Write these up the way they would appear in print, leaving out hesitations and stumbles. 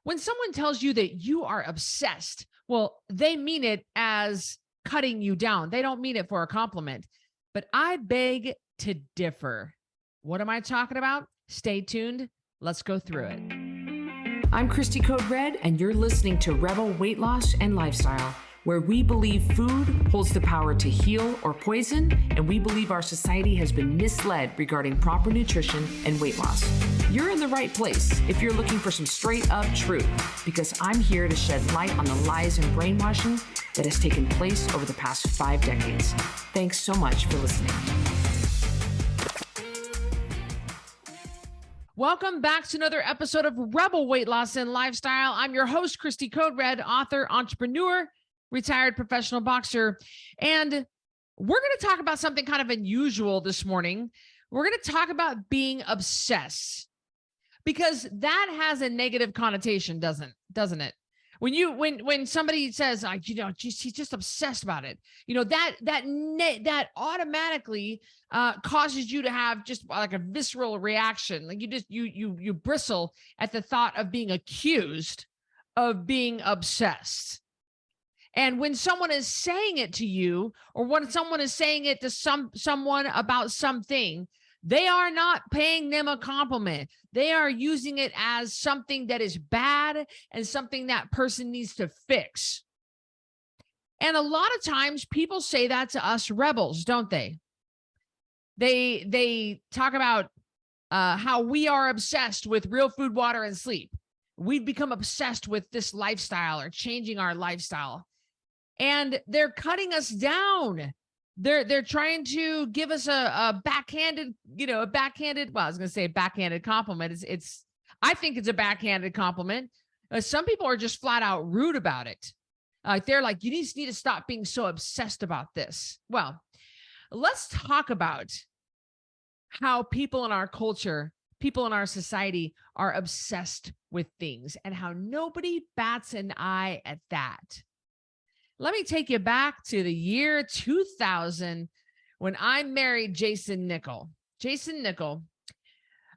When someone tells you that you are obsessed, well, they mean it as cutting you down. They don't mean it for a compliment. But I beg to differ. What am I talking about? Stay tuned. Let's go through it. I'm Cristy Code Red, and you're listening to Rebel Weight Loss and Lifestyle, where we believe food holds the power to heal or poison, and we believe our society has been misled regarding proper nutrition and weight loss. You're in the right place if you're looking for some straight up truth, because I'm here to shed light on the lies and brainwashing that has taken place over the past 5 decades. Thanks so much for listening. Welcome back to another episode of Rebel Weight Loss and Lifestyle. I'm your host, Cristy Code Red, author, entrepreneur, retired professional boxer. And we're going to talk about something kind of unusual this morning. We're going to talk about being obsessed, because that has a negative connotation, doesn't it? When somebody says, he's just obsessed about it, that automatically causes you to have just like a visceral reaction. Like you bristle at the thought of being accused of being obsessed. And when someone is saying it to you, or when someone is saying it to someone about something, they are not paying them a compliment. They are using it as something that is bad and something that person needs to fix. And a lot of times people say that to us rebels, don't they? They talk about how we are obsessed with real food, water, and sleep. We've become obsessed with this lifestyle or changing our lifestyle. And they're cutting us down. They're trying to give us a backhanded, well, I was going to say a backhanded compliment. I think it's a backhanded compliment. Some people are just flat out rude about it. They're like, you just need to stop being so obsessed about this. Well, let's talk about how people in our culture, people in our society are obsessed with things, and how nobody bats an eye at that. Let me take you back to the year 2000 when I married Jason Nickel. Jason Nickel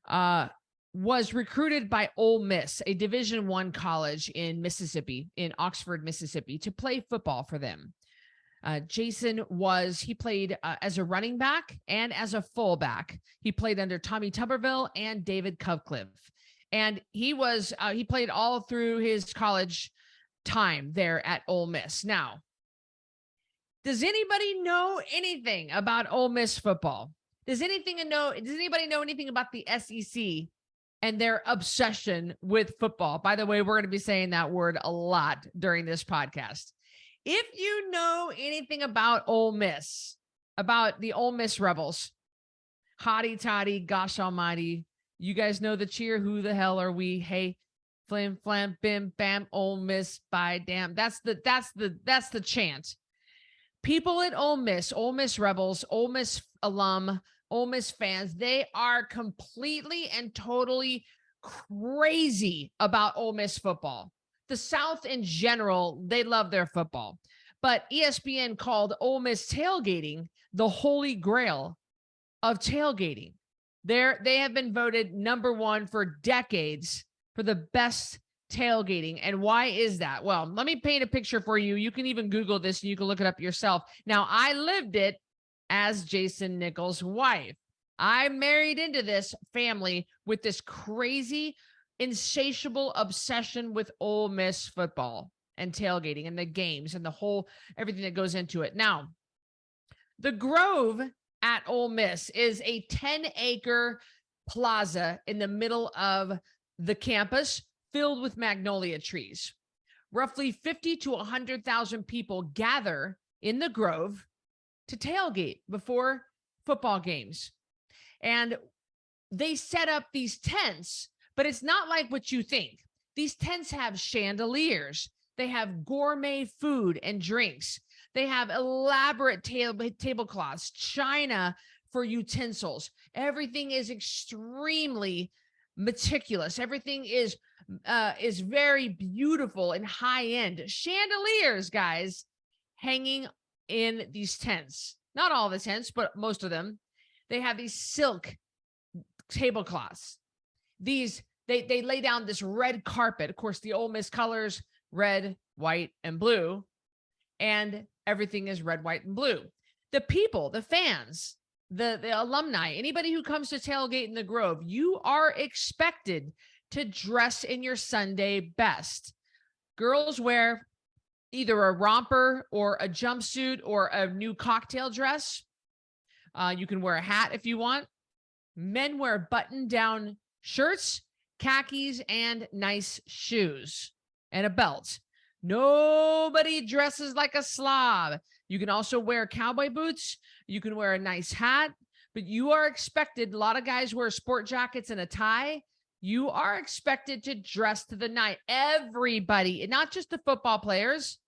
was recruited by Ole Miss, a Division I college in Mississippi, in Oxford, Mississippi, to play football for them. Jason he played as a running back and as a fullback. He played under Tommy Tuberville and David Cutcliffe. And he played all through his college time there at Ole Miss. Now, does anybody know anything about Ole Miss football? Does anybody know anything about the SEC and their obsession with football? By the way, we're going to be saying that word a lot during this podcast. If you know anything about Ole Miss, about the Ole Miss Rebels, hotty toddy, gosh almighty, you guys know the cheer, who the hell are we? Hey, flim, flam, bim, bam, Ole Miss, by damn. That's the chant. People at Ole Miss Rebels, Ole Miss alum, Ole Miss fans, they are completely and totally crazy about Ole Miss football. The South in general, they love their football. But ESPN called Ole Miss tailgating the holy grail of tailgating. They have been voted number 1 for decades for the best tailgating. And why is that? Well, let me paint a picture for you. You can even Google this and you can look it up yourself. Now, I lived it as Jason Nickel's wife. I married into this family with this crazy, insatiable obsession with Ole Miss football and tailgating and the games and everything that goes into it. Now, the Grove at Ole Miss is a 10-acre plaza in the middle of the campus filled with magnolia trees. Roughly 50 to 100,000 people gather in the Grove to tailgate before football games. And they set up these tents, but it's not like what you think. These tents have chandeliers. They have gourmet food and drinks. They have elaborate tablecloths, china for utensils. Everything is extremely meticulous. Everything is very beautiful and high end. Chandeliers, guys, hanging in these tents. Not all the tents, but most of them. They have these silk tablecloths, these they lay down this red carpet. Of course, the Ole Miss colors, red, white, and blue, and everything is red, white, and blue. The people, the fans, the alumni, anybody who comes to tailgate in the Grove, you are expected to dress in your Sunday best. Girls wear either a romper or a jumpsuit or a new cocktail dress. You can wear a hat if you want. Men wear button-down shirts, khakis, and nice shoes and a belt. Nobody dresses like a slob. You can also wear cowboy boots. You can wear a nice hat, but you are expected. A lot of guys wear sport jackets and a tie. You are expected to dress to the night. Everybody, not just the football players,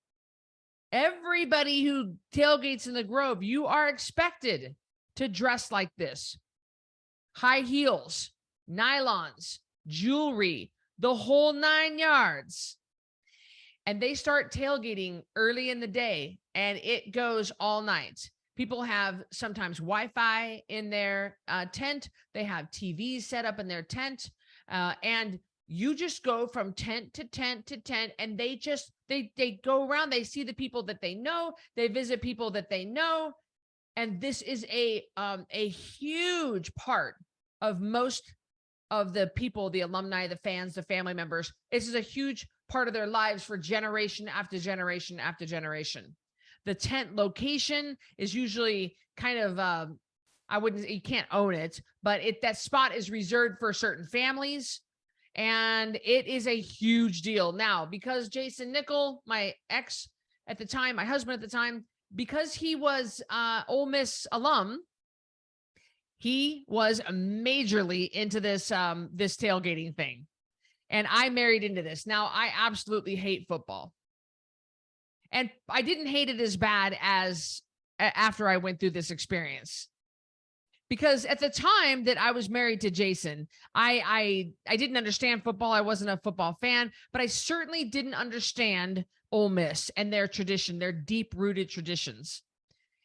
everybody who tailgates in the Grove, you are expected to dress like this. High heels, nylons, jewelry, the whole 9 yards. And they start tailgating early in the day, and it goes all night. People have sometimes Wi-Fi in their tent. They have TVs set up in their tent. And you just go from tent to tent to tent, and they go around. They see the people that they know. They visit people that they know. And this is a huge part of most of the people, the alumni, the fans, the family members. This is a huge part of their lives for generation after generation after generation. The tent location is usually kind of, you can't own it, but that spot is reserved for certain families. And it is a huge deal. Now, because Jason Nickel, my ex at the time, my husband at the time, because he was Ole Miss alum, he was majorly into this tailgating thing. And I married into this. Now, I absolutely hate football. And I didn't hate it as bad as after I went through this experience. Because at the time that I was married to Jason, I didn't understand football. I wasn't a football fan, but I certainly didn't understand Ole Miss and their tradition, their deep-rooted traditions.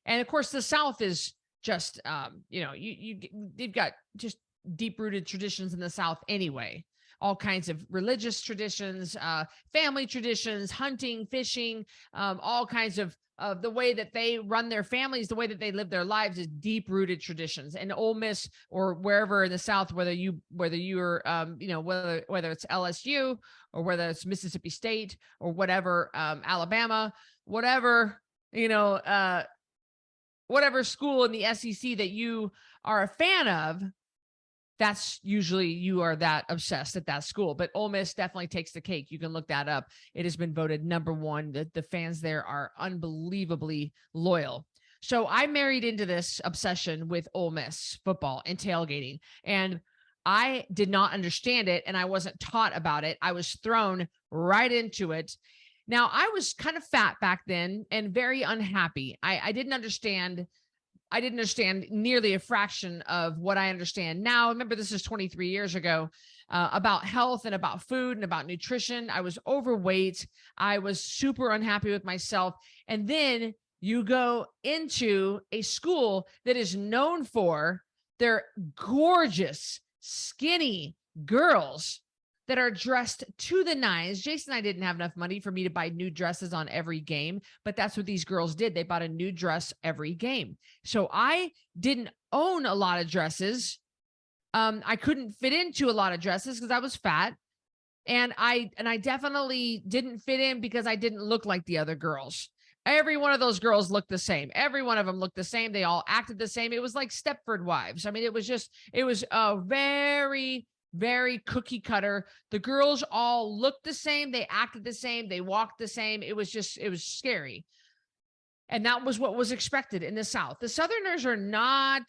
And of course, the South is just, you've got just deep-rooted traditions in the South anyway. All kinds of religious traditions, family traditions, hunting, fishing, all kinds of the way that they run their families, the way that they live their lives is deep-rooted traditions. And Ole Miss or wherever in the South, whether you're, whether it's LSU or whether it's Mississippi State or whatever, Alabama, whatever, whatever school in the SEC that you are a fan of, that's usually you are that obsessed at that school. But Ole Miss definitely takes the cake. You can look that up. It has been voted #1. The fans there are unbelievably loyal. So I married into this obsession with Ole Miss football and tailgating. And I did not understand it, and I wasn't taught about it. I was thrown right into it. Now, I was kind of fat back then and very unhappy. I didn't understand nearly a fraction of what I understand now. Remember, this is 23 years ago, about health and about food and about nutrition. I was overweight. I was super unhappy with myself. And then you go into a school that is known for their gorgeous, skinny girls that are dressed to the nines. Jason and I didn't have enough money for me to buy new dresses on every game, but that's what these girls did. They bought a new dress every game. So I didn't own a lot of dresses. I couldn't fit into a lot of dresses because I was fat. And I definitely didn't fit in because I didn't look like the other girls. Every one of those girls looked the same. Every one of them looked the same. They all acted the same. It was like Stepford Wives. I mean, it was a very cookie cutter. The girls all looked the same. They acted the same. They walked the same. It was scary. And that was what was expected in the South. The Southerners are not,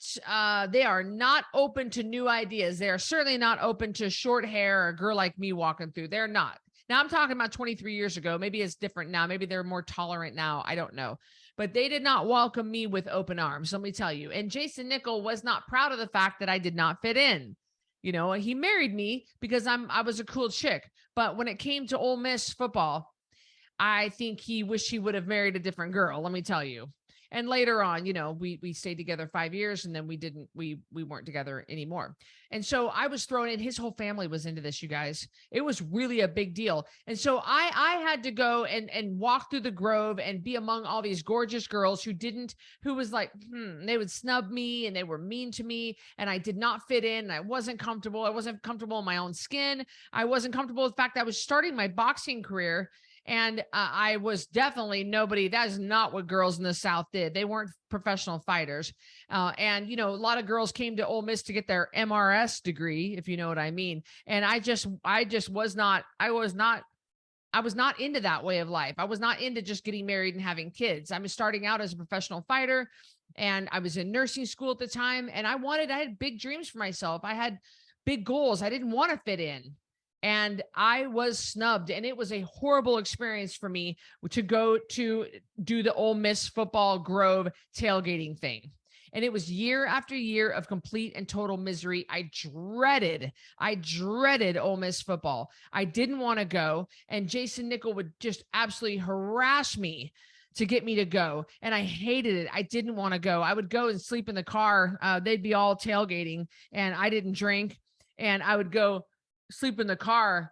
they are not open to new ideas. They are certainly not open to short hair or a girl like me walking through. They're not. Now I'm talking about 23 years ago. Maybe it's different now. Maybe they're more tolerant now. I don't know. But they did not welcome me with open arms. Let me tell you. And Jason Nickel was not proud of the fact that I did not fit in. He married me because I was a cool chick. But when it came to Ole Miss football, I think he wished he would have married a different girl, let me tell you. And later on, we stayed together 5 years, and then we weren't together anymore. And so I was thrown in. His whole family was into this, you guys. It was really a big deal. And so I had to go and walk through the Grove and be among all these gorgeous girls who was like, they would snub me and they were mean to me. And I did not fit in. I wasn't comfortable. I wasn't comfortable in my own skin. I wasn't comfortable with the fact that I was starting my boxing career. And I was definitely nobody. That is not what girls in the South did. They weren't professional fighters. And, a lot of girls came to Ole Miss to get their MRS degree, if you know what I mean. And I was not into that way of life. I was not into just getting married and having kids. I was starting out as a professional fighter, and I was in nursing school at the time. And I had big dreams for myself. I had big goals. I didn't want to fit in. And I was snubbed, and it was a horrible experience for me to go to do the Ole Miss football Grove tailgating thing. And it was year after year of complete and total misery. I dreaded Ole Miss football. I didn't want to go. And Jason Nickel would just absolutely harass me to get me to go. And I hated it. I didn't want to go. I would go and sleep in the car. They'd be all tailgating, and I didn't drink. And I would go sleep in the car,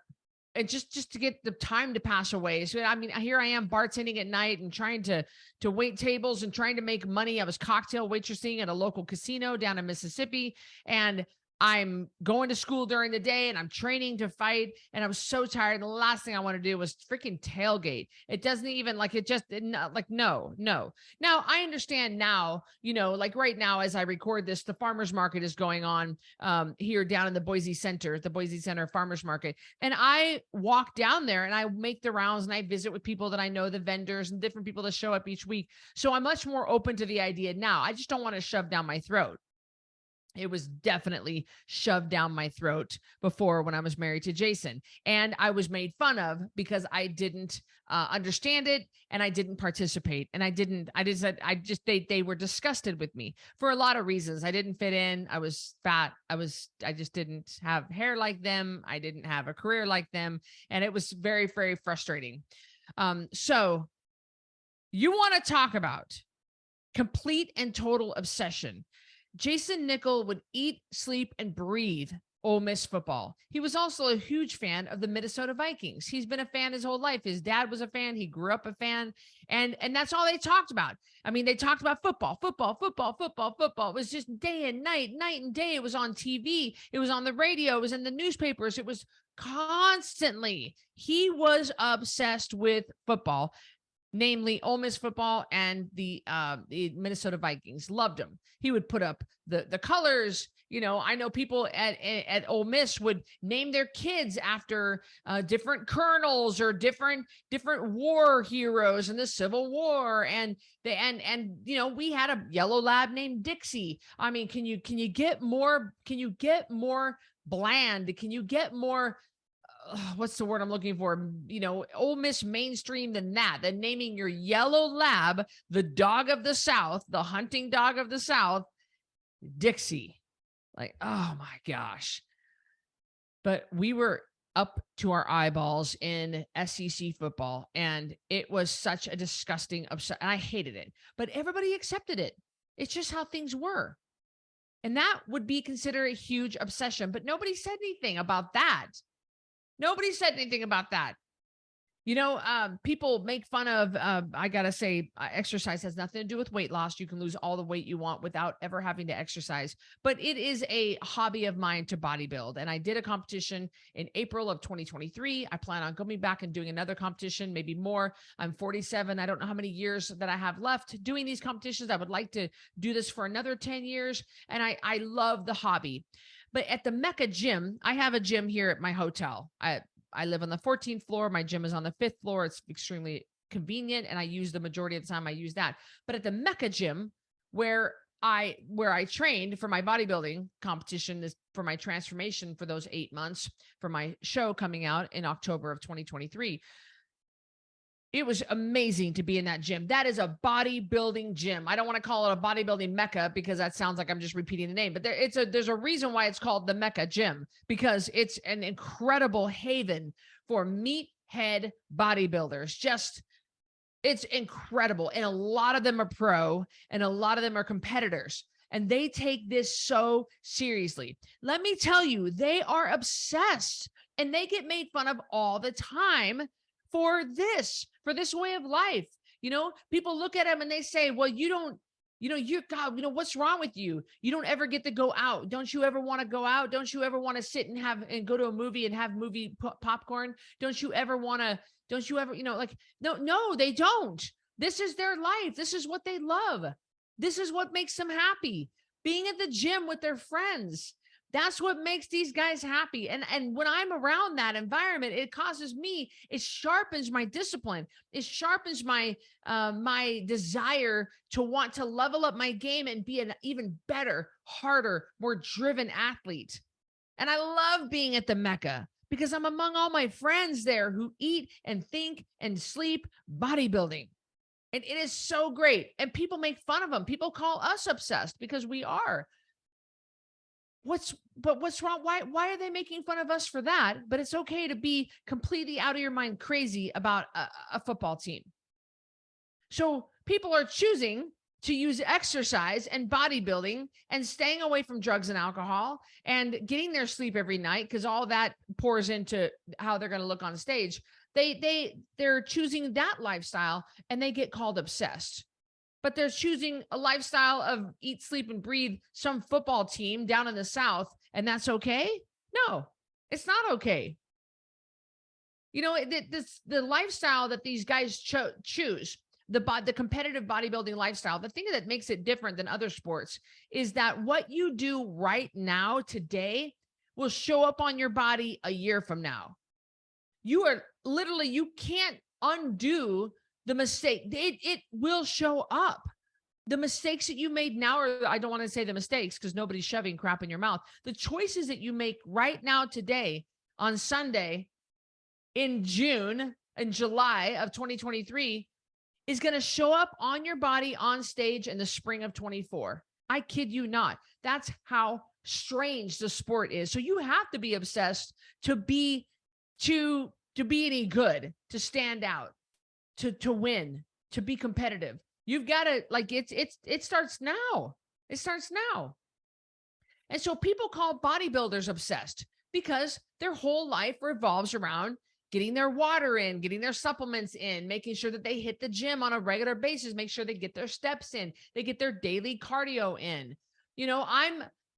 and just to get the time to pass away. So, I mean, here I am bartending at night and trying to wait tables and trying to make money. I was cocktail waitressing at a local casino down in Mississippi, and I'm going to school during the day, and I'm training to fight. And I was so tired. The last thing I want to do was freaking tailgate. It doesn't even no. Now I understand now, like right now, as I record this, the farmer's market is going on here down in the Boise Center farmer's market. And I walk down there and I make the rounds and I visit with people that I know, the vendors and different people that show up each week. So I'm much more open to the idea now. I just don't want to shove down my throat. It was definitely shoved down my throat before when I was married to Jason. And I was made fun of because I didn't understand it and I didn't participate. And they were disgusted with me for a lot of reasons. I didn't fit in. I was fat. I just didn't have hair like them. I didn't have a career like them. And it was very, very frustrating. So you want to talk about complete and total obsession. Jason Nickel would eat, sleep, and breathe Ole Miss football. He was also a huge fan of the Minnesota Vikings. He's been a fan his whole life. His dad was a fan. He grew up a fan. And that's all they talked about. I mean, they talked about football. It was just day and night and day. It was on TV. It was on the radio. It was in the newspapers. It was constantly. He was obsessed with football, namely Ole Miss football and the Minnesota Vikings. Loved him. He would put up the colors. I know people at Ole Miss would name their kids after different colonels or different war heroes in the Civil War. And we had a yellow lab named Dixie. I mean, can you get more bland? Can you get more what's the word I'm looking for? Ole Miss mainstream than naming your yellow lab, the dog of the South, the hunting dog of the South, Dixie. Like, oh my gosh. But we were up to our eyeballs in SEC football, and it was such a disgusting upset. And I hated it, but everybody accepted it. It's just how things were. And that would be considered a huge obsession, but nobody said anything about that. Nobody said anything about that. People make fun of, I got to say, exercise has nothing to do with weight loss. You can lose all the weight you want without ever having to exercise. But it is a hobby of mine to bodybuild. And I did a competition in April of 2023. I plan on going back and doing another competition, maybe more. I'm 47. I don't know how many years that I have left doing these competitions. I would like to do this for another 10 years. And I love the hobby. But at the Mecca gym, I have a gym here at my hotel. I live on the 14th floor. My gym is on the 5th floor. It's extremely convenient, and I use the majority of the time I use that. But at the Mecca gym, where I trained for my bodybuilding competition, is for my transformation for those 8 months for my show coming out in October of 2023. It was amazing to be in that gym. That is a bodybuilding gym. I don't want to call it a bodybuilding Mecca because that sounds like I'm just repeating the name, but there's a reason why it's called the Mecca gym, because it's an incredible haven for meathead bodybuilders. Just It's incredible. And a lot of them are pro and a lot of them are competitors. And they take this so seriously. Let me tell you, they are obsessed and they get made fun of all the time for this way of life. People look at them and they say, well, you're God, what's wrong with you? You don't ever get to go out. Don't you ever want to go out? Don't you ever want to sit and go to a movie and have movie popcorn? Don't you ever, no, they don't. This is their life. This is what they love. This is what makes them happy. Being at the gym with their friends. That's what makes these guys happy. And when I'm around that environment, it sharpens my discipline. It sharpens my desire to want to level up my game and be an even better, harder, more driven athlete. And I love being at the Mecca because I'm among all my friends there who eat and think and sleep bodybuilding. And it is so great. And people make fun of them. People call us obsessed because we are. What's wrong? Why are they making fun of us for that? But it's okay to be completely out of your mind crazy about a football team. So people are choosing to use exercise and bodybuilding and staying away from drugs and alcohol and getting their sleep every night because all that pours into how they're going to look on stage. They're choosing that lifestyle and they get called obsessed. But they're choosing a lifestyle of eat, sleep, and breathe some football team down in the South, and that's okay? No, it's not okay. The lifestyle that these guys choose, the competitive bodybuilding lifestyle, the thing that makes it different than other sports is that what you do right now, today, will show up on your body a year from now. You can't undo the mistake. It will show up. The mistakes that you made now, or I don't want to say the mistakes because nobody's shoving crap in your mouth. The choices that you make right now, today, on Sunday, in July of 2023, is going to show up on your body on stage in the spring of 24. I kid you not. That's how strange the sport is. So you have to be obsessed to be any good, to stand out. To win, to be competitive. You've got to it starts now. It starts now. And so people call bodybuilders obsessed because their whole life revolves around getting their water in, getting their supplements in, making sure that they hit the gym on a regular basis, make sure they get their steps in, they get their daily cardio in.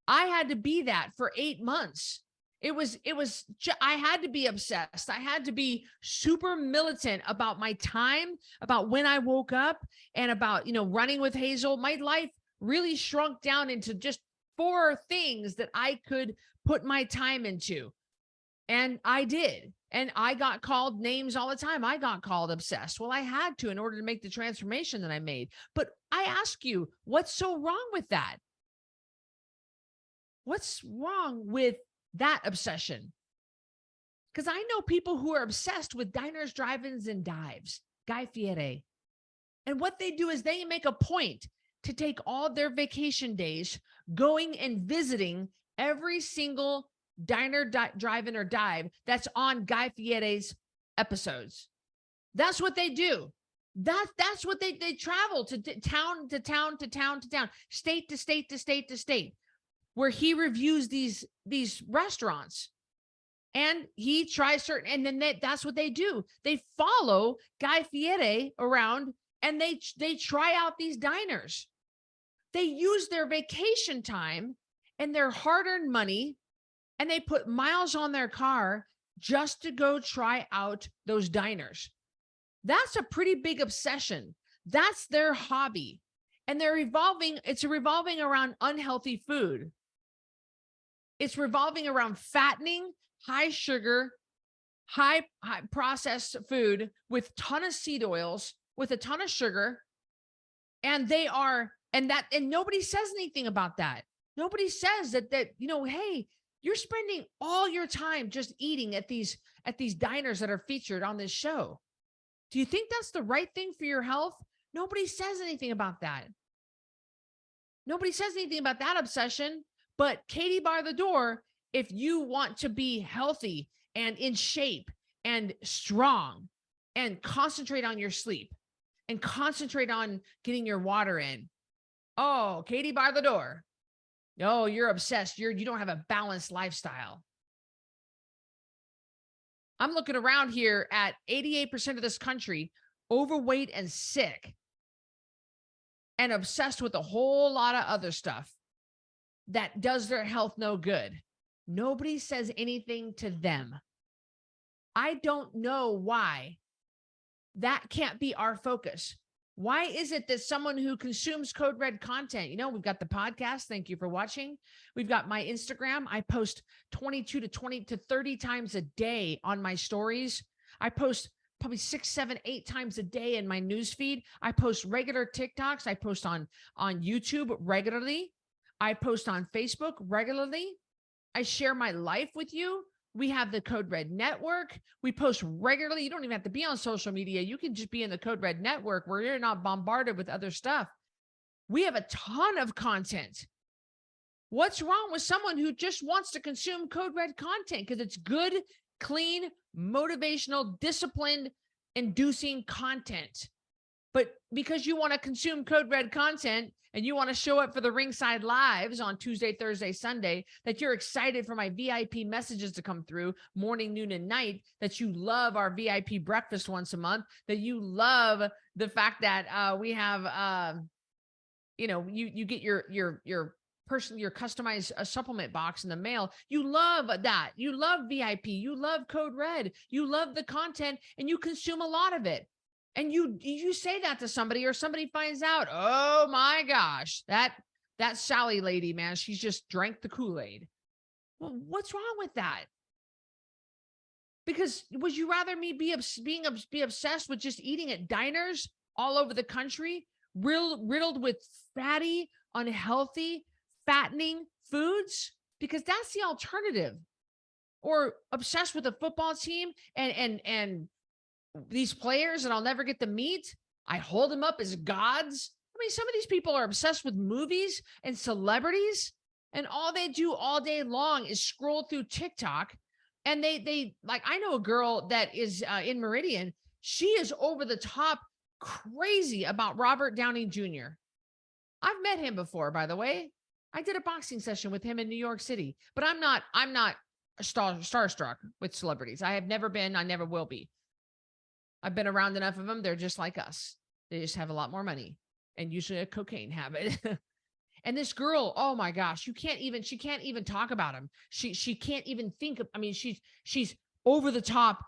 I had to be that for 8 months. I had to be obsessed. I had to be super militant about my time, about when I woke up, and about, running with Hazel. My life really shrunk down into just 4 things that I could put my time into. And I did. And I got called names all the time. I got called obsessed. Well, I had to in order to make the transformation that I made. But I ask you, what's so wrong with that? What's wrong with that obsession? Because I know people who are obsessed with diners, drive-ins, and dives, Guy Fieri. And what they do is they make a point to take all their vacation days going and visiting every single diner, drive-in, or dive that's on Guy Fieri's episodes. That's what they do. That's what they travel to town to town to town to town, state to state to state to state, where he reviews these restaurants and he tries certain, and then that's what they do. They follow Guy Fieri around and they try out these diners. They use their vacation time and their hard-earned money and they put miles on their car just to go try out those diners. That's a pretty big obsession. That's their hobby. And it's revolving around unhealthy food. It's revolving around fattening, high sugar, high processed food with a ton of seed oils, with a ton of sugar. And nobody says anything about that. Nobody says that, hey, you're spending all your time just eating at these diners that are featured on this show. Do you think that's the right thing for your health? Nobody says anything about that. Nobody says anything about that obsession. But Katie bar the door, if you want to be healthy and in shape and strong and concentrate on your sleep, and concentrate on getting your water in. Oh, Katie by the door. Oh, you're obsessed. You don't have a balanced lifestyle. I'm looking around here at 88% of this country overweight and sick and obsessed with a whole lot of other stuff that does their health no good. Nobody says anything to them. I don't know why that can't be our focus. Why is it that someone who consumes Code Red content, we've got the podcast. Thank you for watching. We've got my Instagram. I post 22 to 20 to 30 times a day on my stories. I post probably 6, 7, 8 times a day in my newsfeed. I post regular TikToks. I post on YouTube regularly. I post on Facebook regularly. I share my life with you. We have the Code Red Network. We post regularly. You don't even have to be on social media. You can just be in the Code Red Network where you're not bombarded with other stuff. We have a ton of content. What's wrong with someone who just wants to consume Code Red content? Because it's good, clean, motivational, disciplined, inducing content. But because you want to consume Code Red content and you want to show up for the Ringside Lives on Tuesday, Thursday, Sunday, that you're excited for my VIP messages to come through morning, noon, and night, that you love our VIP breakfast once a month, that you love the fact that we have, you get your customized supplement box in the mail. You love that. You love VIP. You love Code Red. You love the content and you consume a lot of it. And you say that to somebody or somebody finds out, oh my gosh, that Sally lady, man, she's just drank the Kool-Aid. Well, what's wrong with that? Because would you rather me be obsessed with just eating at diners all over the country, riddled with fatty, unhealthy, fattening foods? Because that's the alternative. Or obsessed with a football team and these players that I'll never get to meet. I hold them up as gods. I mean, some of these people are obsessed with movies and celebrities, and all they do all day long is scroll through TikTok. And they like, I know a girl that is in Meridian. She is over the top crazy about Robert Downey Jr. I've met him before, by the way. I did a boxing session with him in New York City, but I'm not starstruck with celebrities. I have never been. I never will be. I've been around enough of them. They're just like us. They just have a lot more money and usually a cocaine habit. And this girl, oh my gosh, she can't even talk about him. She can't even think of, I mean, she's over the top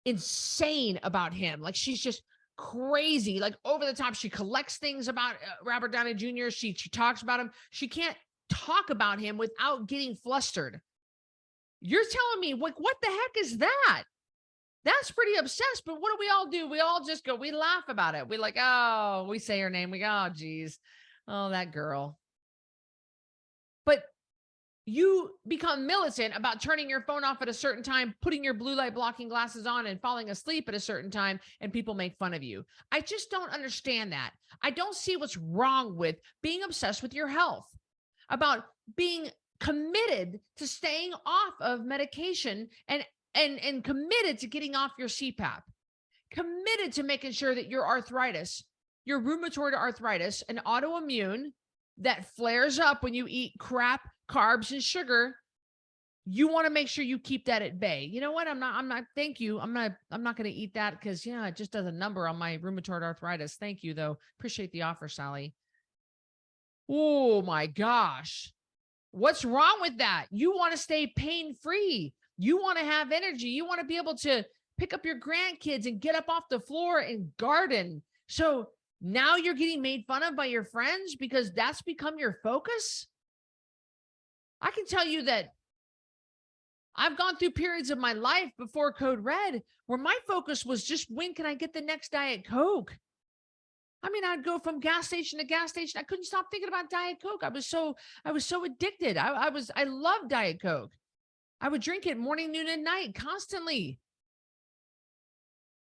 insane about him. Like she's just crazy, like over the top. She collects things about Robert Downey Jr. She talks about him. She can't talk about him without getting flustered. You're telling me, what the heck is that? That's pretty obsessed, but what do we all do? We all just go, we laugh about it. We like, oh, we say her name. We go, oh, geez. Oh, that girl. But you become militant about turning your phone off at a certain time, putting your blue light blocking glasses on and falling asleep at a certain time, and people make fun of you. I just don't understand that. I don't see what's wrong with being obsessed with your health, about being committed to staying off of medication and committed to getting off your CPAP, committed to making sure that your arthritis, your rheumatoid arthritis, an autoimmune that flares up when you eat crap, carbs, and sugar, you want to make sure you keep that at bay. You know what? I'm not, thank you. I'm not going to eat that because, it just does a number on my rheumatoid arthritis. Thank you, though. Appreciate the offer, Sally. Oh my gosh. What's wrong with that? You want to stay pain-free. You want to have energy. You want to be able to pick up your grandkids and get up off the floor and garden. So now you're getting made fun of by your friends because that's become your focus. I can tell you that I've gone through periods of my life before Code Red where my focus was just, when can I get the next Diet Coke? I mean, I'd go from gas station to gas station. I couldn't stop thinking about Diet Coke. I was so addicted. I loved Diet Coke. I would drink it morning, noon, and night constantly.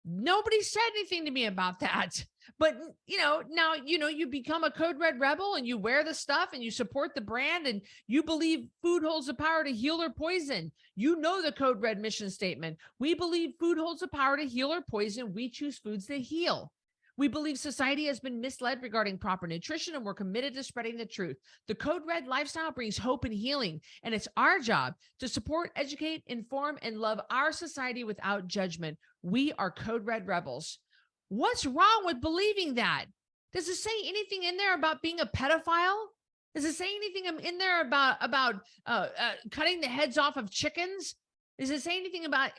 Nobody said anything to me about that. But, now, you become a Code Red rebel and you wear the stuff and you support the brand and you believe food holds the power to heal or poison. You know the Code Red mission statement. We believe food holds the power to heal or poison. We choose foods that heal. We believe society has been misled regarding proper nutrition, and we're committed to spreading the truth. The Code Red lifestyle brings hope and healing, and it's our job to support, educate, inform, and love our society without judgment. We are Code Red rebels. What's wrong with believing that? Does it say anything in there about being a pedophile? Does it say anything in there about cutting the heads off of chickens? Does it say anything about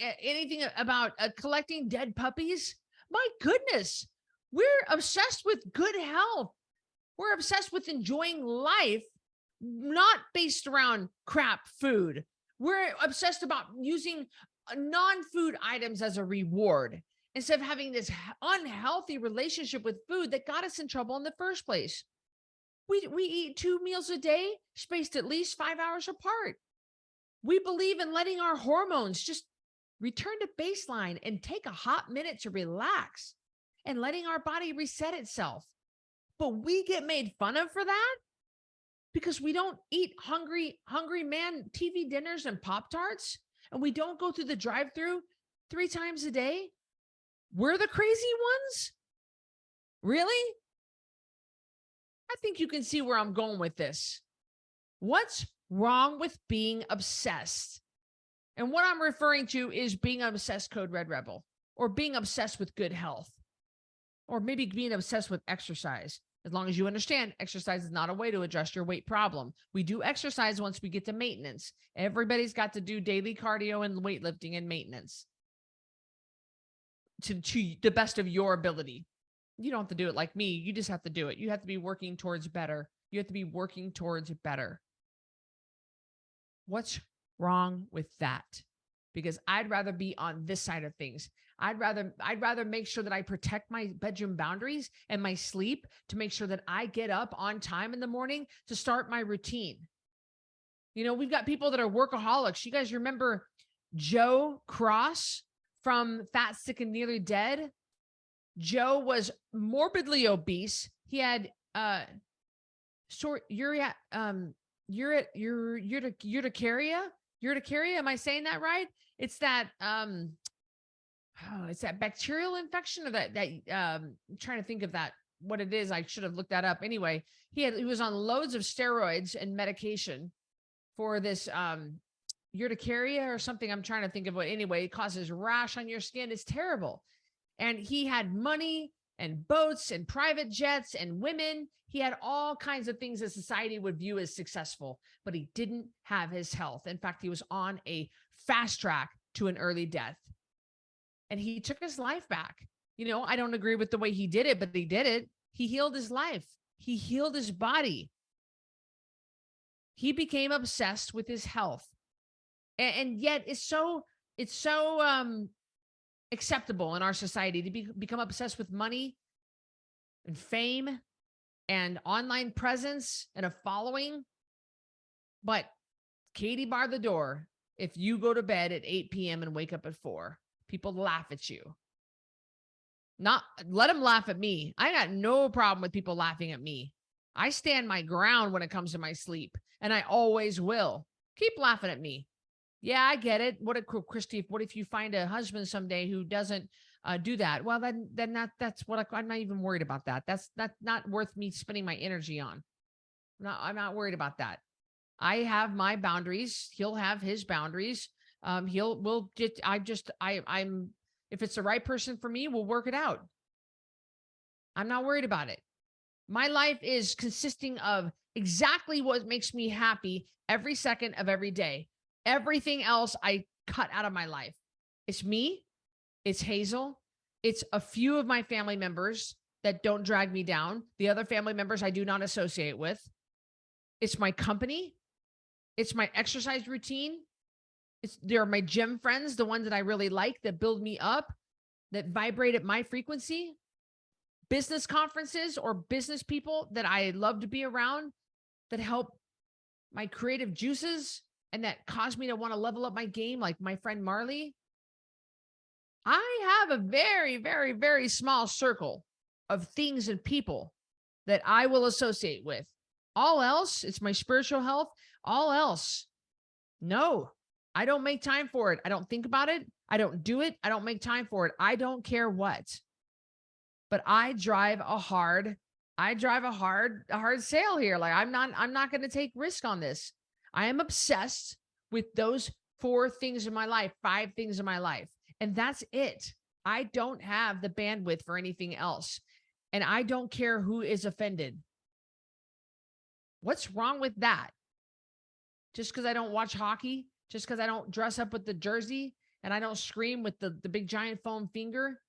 collecting dead puppies? My goodness. We're obsessed with good health. We're obsessed with enjoying life, not based around crap food. We're obsessed about using non-food items as a reward instead of having this unhealthy relationship with food that got us in trouble in the first place. We eat 2 meals a day, spaced at least 5 hours apart. We believe in letting our hormones just return to baseline and take a hot minute to relax, and letting our body reset itself. But we get made fun of for that because we don't eat hungry man TV dinners and Pop-Tarts, and we don't go through the drive-through 3 times a day. We're the crazy ones? Really? I think you can see where I'm going with this. What's wrong with being obsessed? And what I'm referring to is being an obsessed Code Red rebel, or being obsessed with good health, or maybe being obsessed with exercise. As long as you understand, exercise is not a way to address your weight problem. We do exercise once we get to maintenance. Everybody's got to do daily cardio and weightlifting and maintenance to the best of your ability. You don't have to do it like me. You just have to do it. You have to be working towards better. You have to be working towards better. What's wrong with that? Because I'd rather be on this side of things. I'd rather make sure that I protect my bedroom boundaries and my sleep to make sure that I get up on time in the morning to start my routine. You know, we've got people that are workaholics. You guys remember Joe Cross from Fat, Sick, and Nearly Dead? Joe was morbidly obese. He had urticaria. Urticaria. Am I saying that right? It's that it's that bacterial infection, or that I'm trying to think of that, what it is. I should have looked that up. Anyway, he was on loads of steroids and medication for this urticaria or something. I'm trying to think of what. Anyway, it causes rash on your skin. It's terrible. And he had money and boats and private jets and women. He had all kinds of things that society would view as successful, but he didn't have his health. In fact, he was on a fast track to an early death. And he took his life back. You know, I don't agree with the way he did it, but he did it. He healed his life. He healed his body. He became obsessed with his health. And yet it's so acceptable in our society to become obsessed with money and fame and online presence and a following. But Katie bar the door. If you go to bed at 8 p.m. and wake up at 4, people laugh at you. Not let them laugh at me. I got no problem with people laughing at me. I stand my ground when it comes to my sleep, and I always will. Keep laughing at me. Yeah, I get it. What if you find a husband someday who doesn't do that? Well, then that's what I'm not even worried about that. That's not worth me spending my energy on. I'm not worried about that. I have my boundaries. He'll have his boundaries. I'm if it's the right person for me, we'll work it out. I'm not worried about it. My life is consisting of exactly what makes me happy every second of every day. Everything else I cut out of my life. It's me. It's Hazel. It's a few of my family members that don't drag me down. The other family members I do not associate with. It's my company. It's my exercise routine. There are my gym friends, the ones that I really like, that build me up, that vibrate at my frequency. Business conferences or business people that I love to be around, that help my creative juices and that cause me to want to level up my game, like my friend Marley. I have a very, very, very small circle of things and people that I will associate with. All else, it's my spiritual health. All else, no, I don't make time for it. I don't think about it. I don't do it. I don't make time for it. I don't care what. but I drive a hard sale here. Like I'm not going to take risk on this. I am obsessed with those 4 things in my life, 5 things in my life. And that's it. I don't have the bandwidth for anything else. And I don't care who is offended. What's wrong with that? Just because I don't watch hockey, just because I don't dress up with the jersey and I don't scream with the big giant foam finger,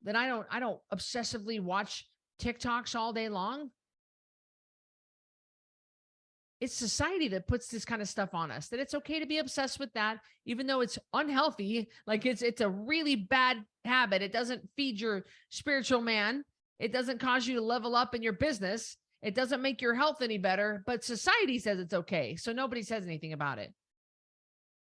then I don't obsessively watch TikToks all day long. It's society that puts this kind of stuff on us, that it's okay to be obsessed with that, even though it's unhealthy. Like it's a really bad habit. It doesn't feed your spiritual man. It doesn't cause you to level up in your business. It doesn't make your health any better, but society says it's okay. So nobody says anything about it.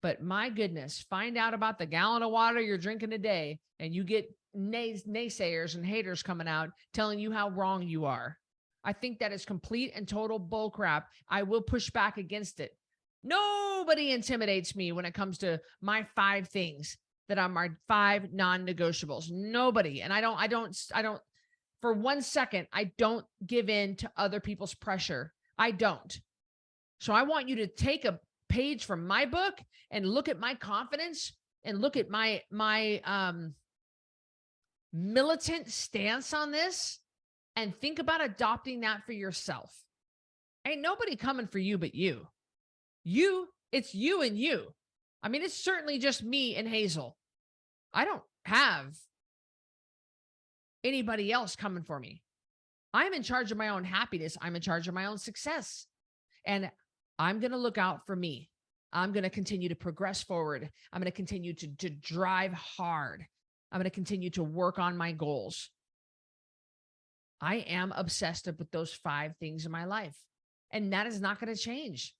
But my goodness, find out about the gallon of water you're drinking a day and you get naysayers and haters coming out telling you how wrong you are. I think that is complete and total bullcrap. I will push back against it. Nobody intimidates me when it comes to my 5 things that are my 5 non-negotiables. Nobody. And I don't, for 1 second, I don't give in to other people's pressure. I don't. So I want you to take a page from my book and look at my confidence and look at my militant stance on this and think about adopting that for yourself. Ain't nobody coming for you but you. It's you and you. I mean, it's certainly just me and Hazel. I don't have anybody else coming for me. I'm in charge of my own happiness. I'm in charge of my own success. And I'm going to look out for me. I'm going to continue to progress forward. I'm going to continue to drive hard. I'm going to continue to work on my goals. I am obsessed with those 5 things in my life. And that is not going to change.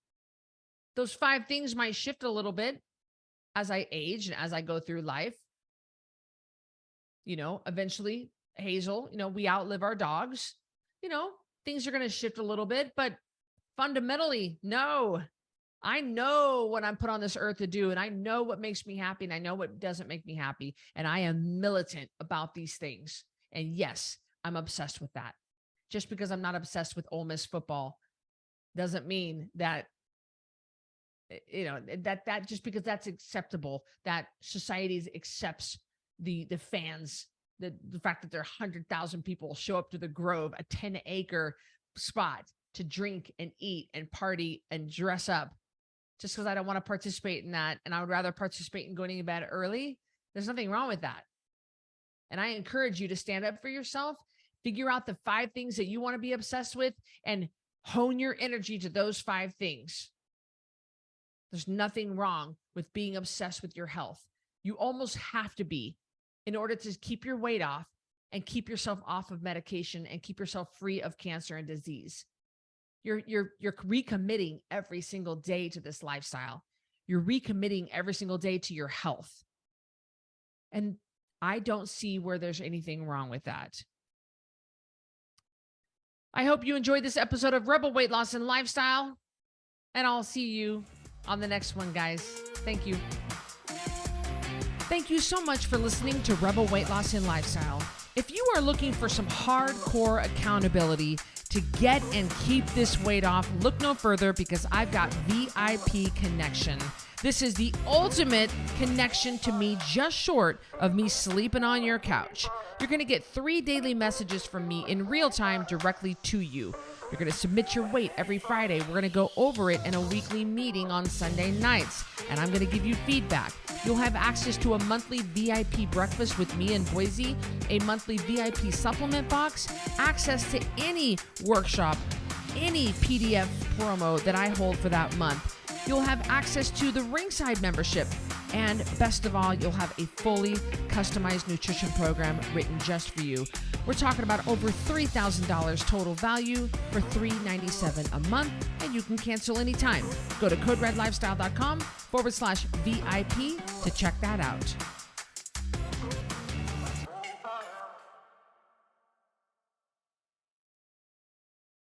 Those 5 things might shift a little bit as I age and as I go through life. You know, eventually, Hazel, you know, we outlive our dogs. You know, things are going to shift a little bit, but fundamentally, no. I know what I'm put on this earth to do, and I know what makes me happy, and I know what doesn't make me happy, and I am militant about these things. And yes, I'm obsessed with that. Just because I'm not obsessed with Ole Miss football doesn't mean that, you know, that just because that's acceptable, that society accepts the fans, the fact that there are 100,000 people show up to the Grove, a 10-acre spot to drink and eat and party and dress up. Just because I don't want to participate in that, and I would rather participate in going to bed early, there's nothing wrong with that. And I encourage you to stand up for yourself, figure out the 5 things that you want to be obsessed with, and hone your energy to those 5 things. There's nothing wrong with being obsessed with your health. You almost have to be in order to keep your weight off and keep yourself off of medication and keep yourself free of cancer and disease. You're recommitting every single day to this lifestyle. You're recommitting every single day to your health. And I don't see where there's anything wrong with that. I hope you enjoyed this episode of Rebel Weight Loss and Lifestyle, and I'll see you on the next one, guys. Thank you. Thank you so much for listening to Rebel Weight Loss and Lifestyle. If you are looking for some hardcore accountability to get and keep this weight off, look no further, because I've got VIP Connection. This is the ultimate connection to me, just short of me sleeping on your couch. You're going to get 3 daily messages from me in real time directly to you. You're going to submit your weight every Friday. We're going to go over it in a weekly meeting on Sunday nights, and I'm going to give you feedback. You'll have access to a monthly VIP breakfast with me in Boise, a monthly VIP supplement box, access to any workshop, any PDF promo that I hold for that month. You'll have access to the Ringside membership. And best of all, you'll have a fully customized nutrition program written just for you. We're talking about over $3,000 total value for $397 a month, and you can cancel anytime. Go to coderedlifestyle.com/VIP to check that out.